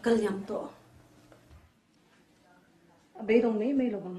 akal yang to abe dong nei mai lo bang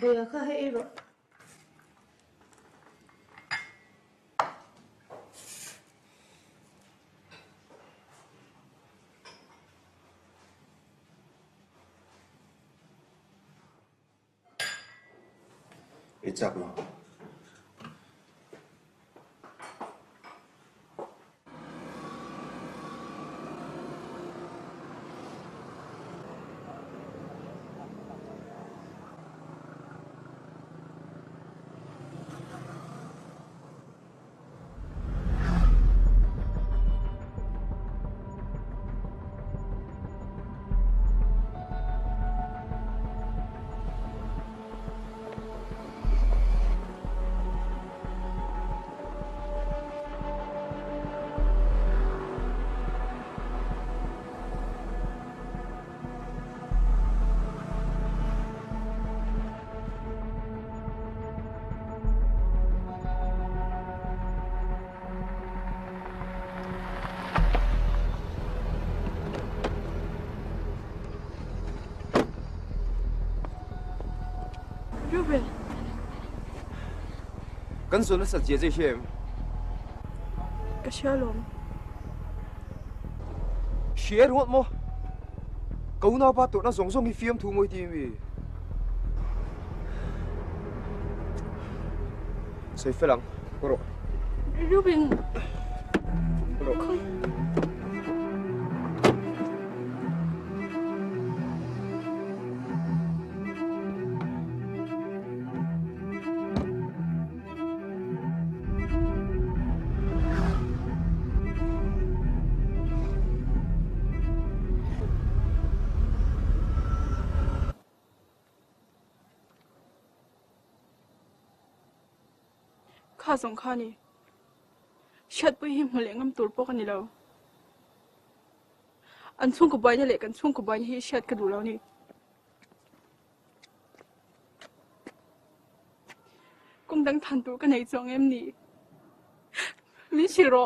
Boya ka hai ro It's up now. Ruben， 跟孙子是接这些，个小龙，学我么？狗脑巴肚那松松的 film 图没点咪？谁飞狼？不咯 Ruben， 不咯。 ข้าสองข้านี่ชัดไปหิมหัวเหลงกำตูดปกันนี่แล้วอันช่วงกับใบนี่แหละกันช่วงกับใบนี่ชัดกันดูแล้วนี่กุ้งดังทันตัวกันในจองเอ็มนี่มิชิโร่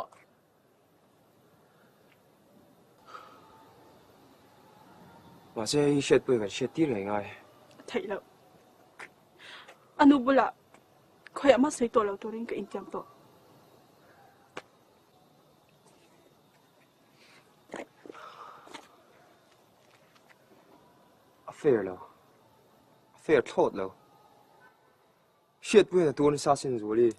ว่าจะเช็ดไปกันเช็ดที่ไหนไง ไทยแล้วอนุบุละคอยอามาใส่ตัวเราตัวเร่งกับอินเดียมตัว fair แล้ว fair โทษแล้วเช็ดไปแต่ตัวนี้ซาสินรู้เลย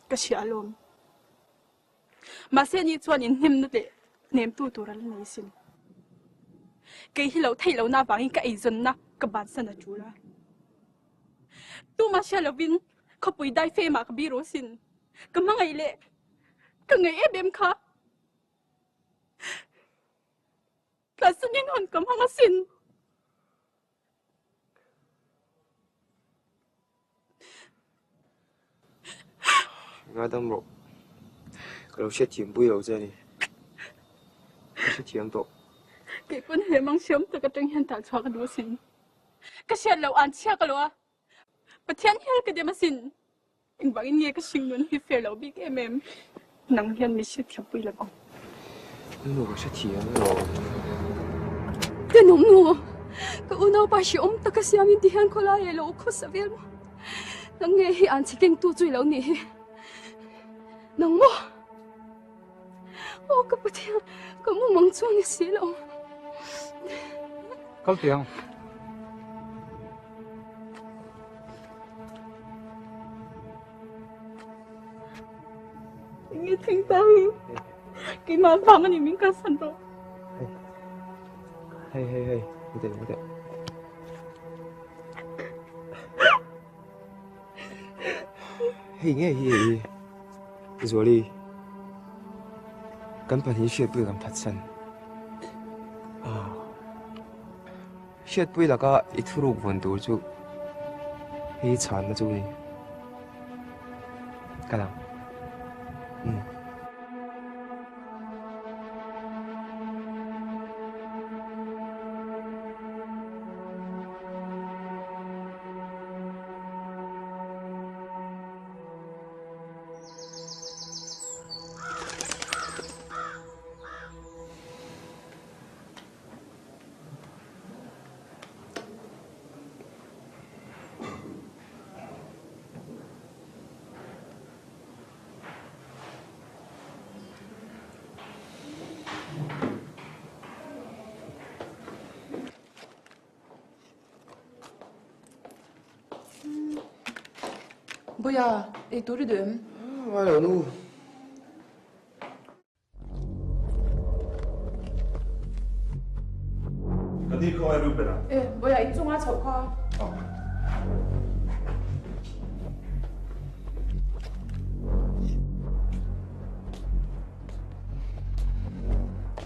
ก็เสียอารมณ์มาเส้นนี้ชวนอินหิมนั่นแหละเนมตัวเราเลยสินเกี่ยที่เราไทยเราหน้าบางอีกไอ้จนนะกับบานสันจูละตัวมาเชียร์วินเขาปุยได้เฟมากับบีโรสินก็มังไงเละก็ไงเอเบมค่ะแต่สัญญาณกับมังสินง่ายดำรกเราเช็ดทีมบุยเราเจนี่เช็ดทีมตัวเกี่ยคนเห็นมังเชื่อมแต่ก็จังเห็นตาชวกันดูสินก็เชียร์เราอ่านเชียร์กันเลยประเทศเฮลก็เดี๋ยวมาสิน anh bảo anh nghe cái sinh luôn hi fair lâu biết em nắng hiền mi sẽ thiệp bùi là bông Nó có sẽ thiệp rồi cái nôm nô cái u nào ba sĩ ta cái xem đi hàng khó lại lâu khó sao vậy nắng nghe hi anh chỉ kinh tu chui lâu nè nắng mò ô cái bữa tiang cái mông mong chuan cái xí lâu Câu tiếng nghe thanh ta cái mà vàng anh mình cả sẵn rồi Hey, một tệ Hey, nghe hi rồi đi根本係血杯咁發生啊！血杯大家一吐露換到就悲慘啦，做你，家人，뭐야, 이 도리듬. ai ở nu, 어디 그거 루베라? 예, 뭐야, 이종아 저거.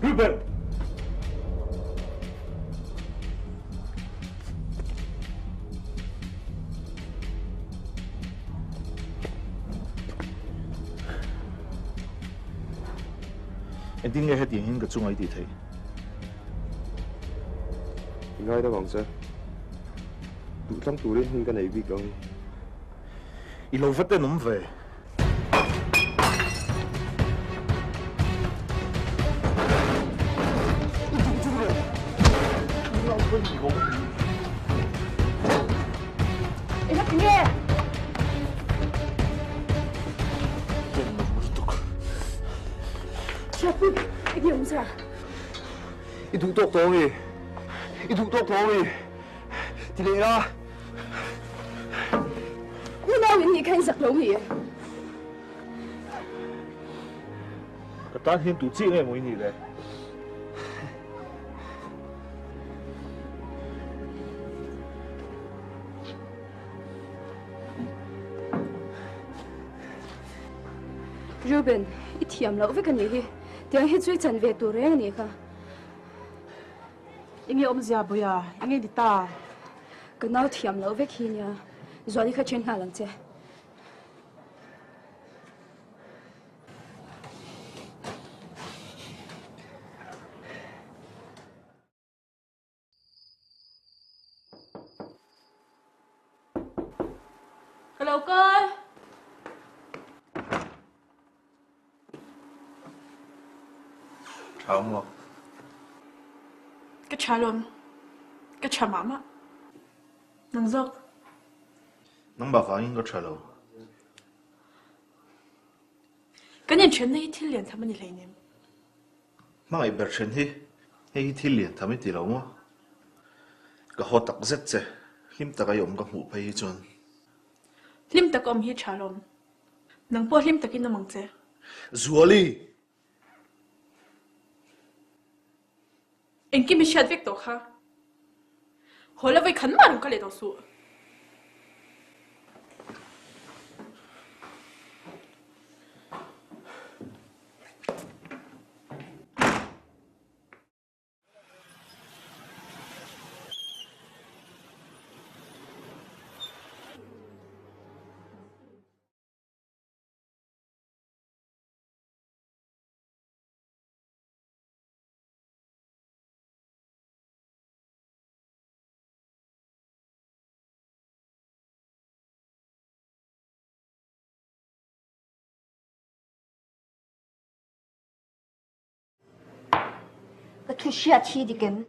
루베. em tiếng nghe hết điện hình cái chung ấy đi thấy 而家喺度講啫，杜生杜呢空間嚟邊講， 一路發得咁快，이 새끼! 셰프, 이게 용서야. 이 독독 도미, 이 독독 도미，啲嚟啦， 你哪有你看實老嘢？個單天杜知咩每年咧？ Ruben, i thiam lo ve kan ni hi. Tiang hi chui chan ve tu reng ni kha. 인게 엄지야 뭐야? 인게 니따. Ka nau thiam lo ve khi nya. Zwa li kha chen ha lang che. Hello con Chào ông. cái trà luôn cái trà mắm á nâng dốc Nắng bà phá những cái trả lời. cái nhân chuyện này thì liền thầm mình lấy nem Mà ai bật chân hi thi liền thầm đi lâu mà. Cái họ tắc rất chứ, him tắc cái ông cái hụp hay chọn. lim ta kom hi trà luôn nâng po lim ta kia nằm che Zuali. anh kia mi shad vek to kha hồi là vậy khẩn mà cái lấy đồ su thu xia chi đi kén